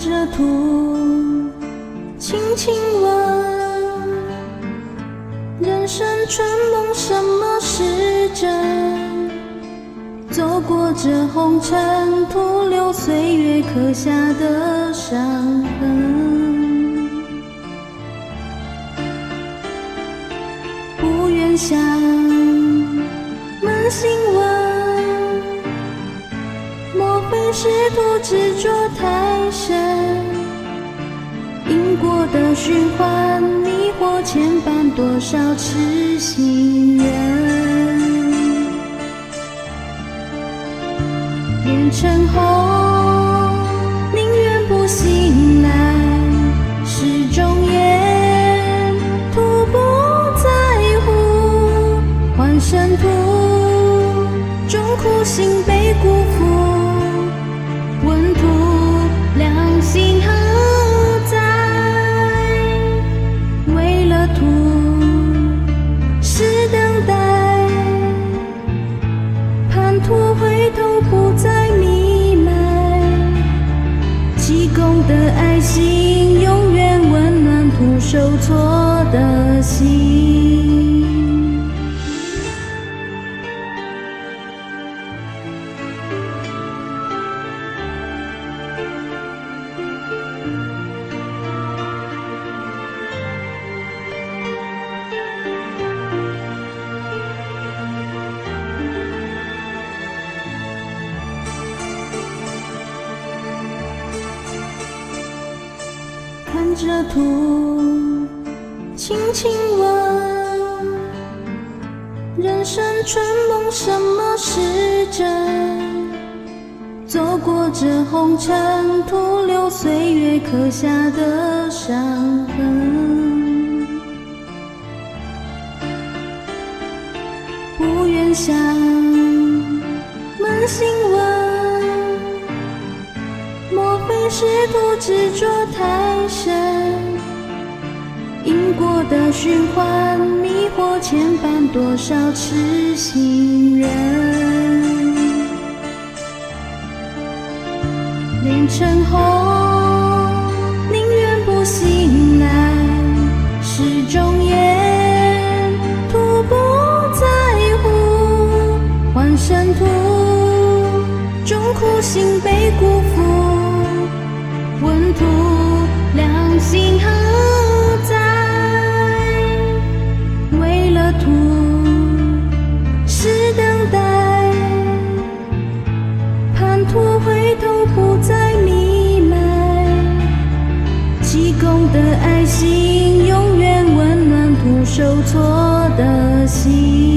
着土，轻轻问，人生春梦什么是真？走过这红尘，徒留岁月刻下的伤痕。不愿想，扪心问，莫非师徒执着太深？因果的循环，迷惑牵绊多少痴心人。炼成后，宁愿不醒来，始终也徒不在乎。还生途中苦心被辜负，问途良心何在？为了图是等待，叛徒回头不再迷茫。积功的爱心，永远温暖徒受挫的心。看着土，轻轻问，人生春梦什么是真？走过这红尘，徒留岁月刻下的伤痕。不愿想，扪心问，莫非师徒执着太深？因果的循环，迷惑牵绊多少痴心人。炼成后，宁愿不醒来，始终也徒不在乎。还生途中苦心被辜负，问途良心何在？为了图是等待，叛徒回头不再迷茫。积功的爱心，永远温暖徒受挫的心。